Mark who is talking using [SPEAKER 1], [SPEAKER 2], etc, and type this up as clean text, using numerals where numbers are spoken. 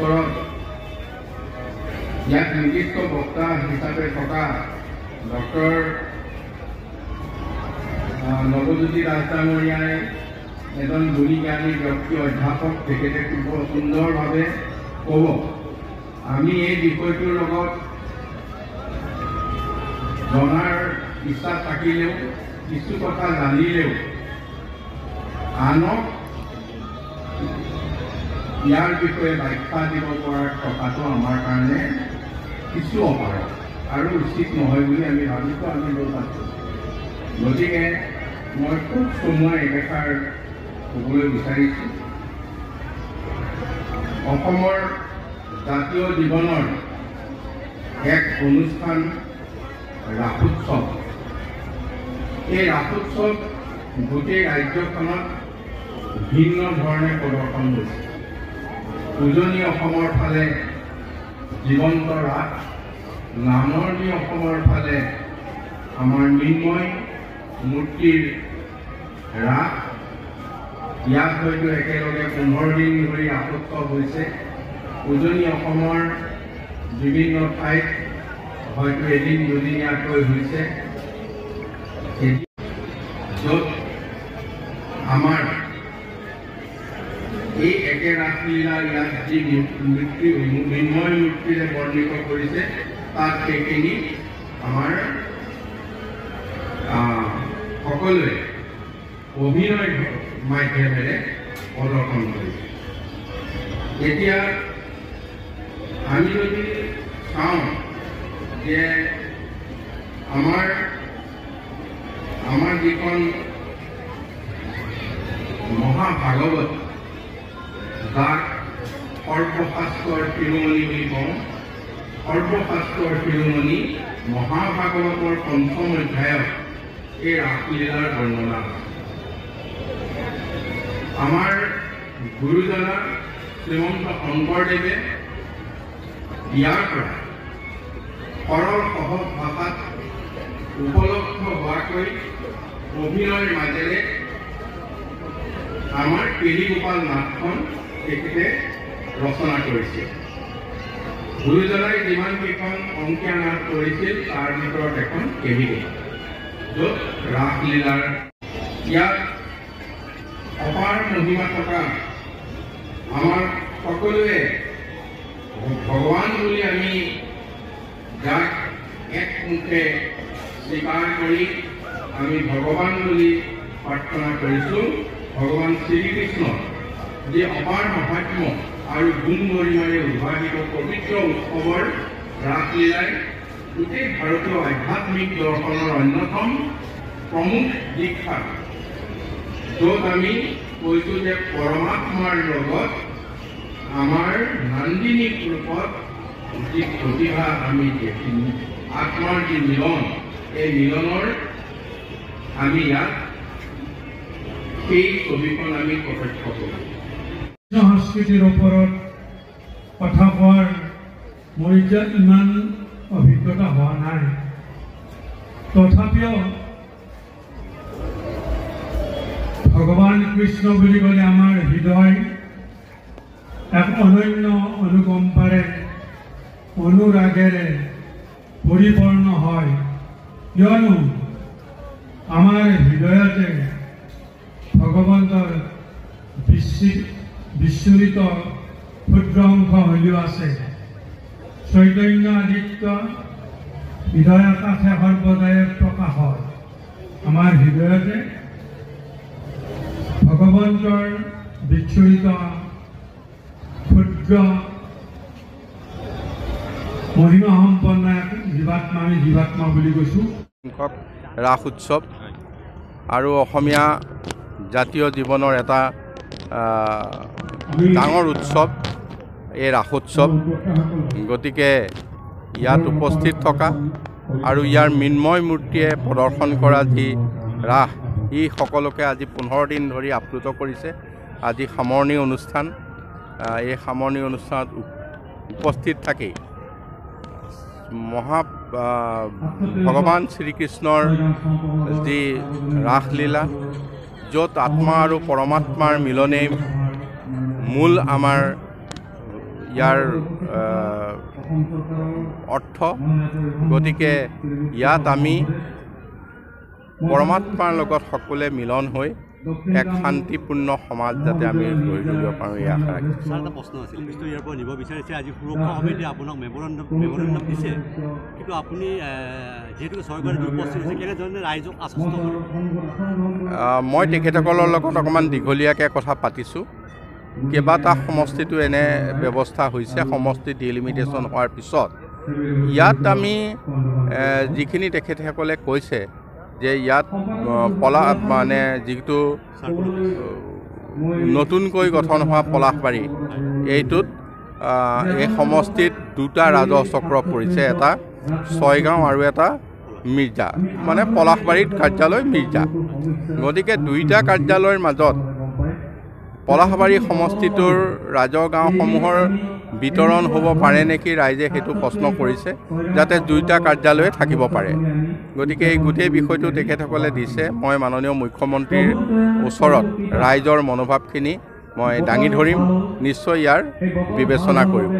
[SPEAKER 1] ওচৰত ইয়াত নিৰ্দিষ্ট বক্তা হিচাপে থকা ডক্টৰ নৱজ্যোতি ৰাজডাঙৰীয়াই এজন গুণী জ্ঞানী ব্যক্তি অধ্যাপক, তেখেতে খুব সুন্দৰভাৱে ক'ব। আমি এই বিষয়টোৰ লগত জনাৰ ইচ্ছা থাকিলেও, কিছু কথা জানিলেও আনক ইয়াৰ বিষয়ে ব্যাখ্যা দিব পৰাৰ কথাটো আমাৰ কাৰণে কিছু অপাৰক আৰু উচিত নহয় বুলি আমি ভাবিছোঁ, আমি লোক আছোঁ। গতিকে মই খুব চমুৱাই একেষাৰ ক'বলৈ বিচাৰিছোঁ। অসমৰ জাতীয় জীৱনৰ এক অনুষ্ঠান ৰাসোৎসৱ। এই ৰাসোৎসৱ গোটেই ৰাজ্যখনত ভিন্ন ধৰণে প্ৰদৰ্শন হৈছে। উজনি অসমৰ ফালে জীৱন্ত ৰাস, নামনি অসমৰ ফালে আমাৰ মৃন্ময় মূৰ্তিৰ ৰাস। ইয়াত হয়তো একেলগে 15 দিন ধৰি ৰাসোৎসৱ হৈছে। উজনি অসমৰ বিভিন্ন ঠাইত হয়তো এদিন দুদিনীয়াকৈ হৈছে, য'ত আমাৰ এই একে ৰাসলীলা ইয়াত যি মৃন্ময় মূৰ্তিৰে বৰ্ণিত কৰিছে, তাত সেইখিনি আমাৰ সকলোৱে অভিনয় মাধ্যমেৰে প্ৰদৰ্শন কৰিছে। এতিয়া আমি যদি চাওঁ যে আমাৰ যিখন মহাভাগৱত, যাক সৰ্বশাস্ত্ৰৰ শিৰোমণি বুলি কওঁ, সৰ্বশাস্ত্ৰৰ শিৰোমণি মহাভাগৱতৰ ৫ম অধ্যায়ত এই ৰাসলীলাৰ বৰ্ণনা আছে। আমাৰ গুৰুজনা শ্ৰীমন্ত শংকৰদেৱে ইয়াৰ পৰা সৰল সহজ ভাষাত উপলব্ধ হোৱাকৈ অভিনয়ৰ মাজেৰে আমাৰ কেলিগোপাল নাটখন তেখেতে ৰচনা কৰিছিল। গুৰুজনাই যিমানকেইখন অংকীয়া নাট কৰিছিল তাৰ ভিতৰত এখন কেলিগোপাল, য'ত ৰাসলীলাৰ ইয়াত অপাৰ মহিমা থকা আমাৰ সকলোৱে ভগৱান বুলি আমি যাক একমুখে স্বীকাৰ কৰি আমি ভগৱান বুলি প্ৰাৰ্থনা কৰিছোঁ, ভগৱান শ্ৰীকৃষ্ণ যি অপাৰ মহাত্ম্য আৰু গুণ গৰিমাৰে উদ্ভাৱিত পবিত্ৰ উৎসৱৰ ৰাসলীলাই গোটেই ভাৰতীয় আধ্যাত্মিক দৰ্শনৰ অন্যতম প্ৰমুখ দীক্ষা, য'ত আমি কৈছোঁ যে পৰমাত্মাৰ লগত আমাৰ নান্দিনীক ৰূপত যি প্ৰতিভা আমি দেখিলোঁ, আত্মাৰ যি মিলন, এই মিলনৰ আমি ইয়াত সেই ছবিখন আমি প্ৰত্যক্ষ কৰোঁ।
[SPEAKER 2] সংস্কৃতিৰ ওপৰত কথা কোৱাৰ মোৰ এতিয়া ইমান অভিজ্ঞতা হোৱা নাই, তথাপিও ভগৱান কৃষ্ণ বুলি ক'লে আমাৰ হৃদয় এক অনন্য অনুকম্পাৰে, অনুৰাগেৰে পৰিপূৰ্ণ হয়, কিয়নো আমাৰ হৃদয়তে ভগৱন্তৰ বিস্ফোৰিত ক্ষুদ্ৰ অংশ হ'লেও আছে। চৈতন্য আদিত্য হৃদয় আকাশে সৰ্বদাই প্ৰকাশ হয়। আমাৰ হৃদয়তে ভগৱন্তৰ বিস্ফোৰিত ক্ষুদ্ৰ মহিমা সম্পন্ন জীৱাত্মা, আমি জীৱাত্মা বুলি কৈছোঁ।
[SPEAKER 3] ৰাস উৎসৱ আৰু অসমীয়া জাতীয় জীৱনৰ এটা ডাঙৰ উৎসৱ এই ৰাসোৎসৱ। গতিকে ইয়াত উপস্থিত থকা আৰু ইয়াৰ মৃন্ময় মূৰ্তিয়ে প্ৰদৰ্শন কৰা যি ৰাস, ই সকলোকে আজি 15 দিন ধৰি আপ্লুত কৰিছে। আজি সামৰণি অনুষ্ঠান। এই সামৰণি অনুষ্ঠানত উপস্থিত থাকি ভগৱান শ্ৰীকৃষ্ণৰ যি ৰাসলীলা, য'ত আত্মা আৰু পৰমাত্মাৰ মিলনে মূল আমাৰ ইয়াৰ অৰ্থ। গতিকে ইয়াত আমি পৰমাত্মাৰ লগত সকলোৱে মিলন হৈ এক শান্তিপূৰ্ণ সমাজ যাতে আমি গঢ়ি তুলিব পাৰোঁ এই আশা ৰাখিছোঁ।
[SPEAKER 4] ছাৰ, এটা প্ৰশ্ন আছিল, কিছু ইয়াৰ পৰা নিব বিচাৰিছে। আজি সুৰক্ষা সমিতিয়ে আপোনাক মেমৰেণ্ডাম দিছে, কিন্তু আপুনি যিহেতুকে চৰকাৰে উপস্থিত হৈছে, কেনেধৰণে ৰাইজক আশ্বস্ত কৰিব?
[SPEAKER 3] মই তেখেতসকলৰ লগত অকণমান দীঘলীয়াকৈ কথা পাতিছোঁ। কেইবাটা সমষ্টিতো এনে ব্যৱস্থা হৈছে। সমষ্টি ডিলিমিটেশ্যন হোৱাৰ পিছত ইয়াত আমি যিখিনি তেখেতসকলে কৈছে যে ইয়াত মানে যিটো নতুনকৈ গঠন হোৱা পলাশবাৰী, এইটোত এই সমষ্টিত দুটা ৰাজহ চক্ৰ পৰিছে, এটা ছয়গাঁও আৰু এটা মিৰ্জা, মানে পলাশবাৰীত কাৰ্যালয় মিৰ্জা। গতিকে দুইটা কাৰ্যালয়ৰ মাজত পলাশবাৰী সমষ্টিটোৰ ৰাজহ গাঁওসমূহৰ বিতৰণ হ'ব পাৰে নেকি, ৰাইজে সেইটো প্ৰশ্ন কৰিছে, যাতে দুইটা কাৰ্যালয়ে থাকিব পাৰে। গতিকে এই গোটেই বিষয়টো তেখেতসকলে দিছে। মই মাননীয় মুখ্যমন্ত্ৰীৰ ওচৰত ৰাইজৰ মনোভাৱখিনি মই দাঙি ধৰিম, নিশ্চয় ইয়াৰ বিবেচনা কৰিম।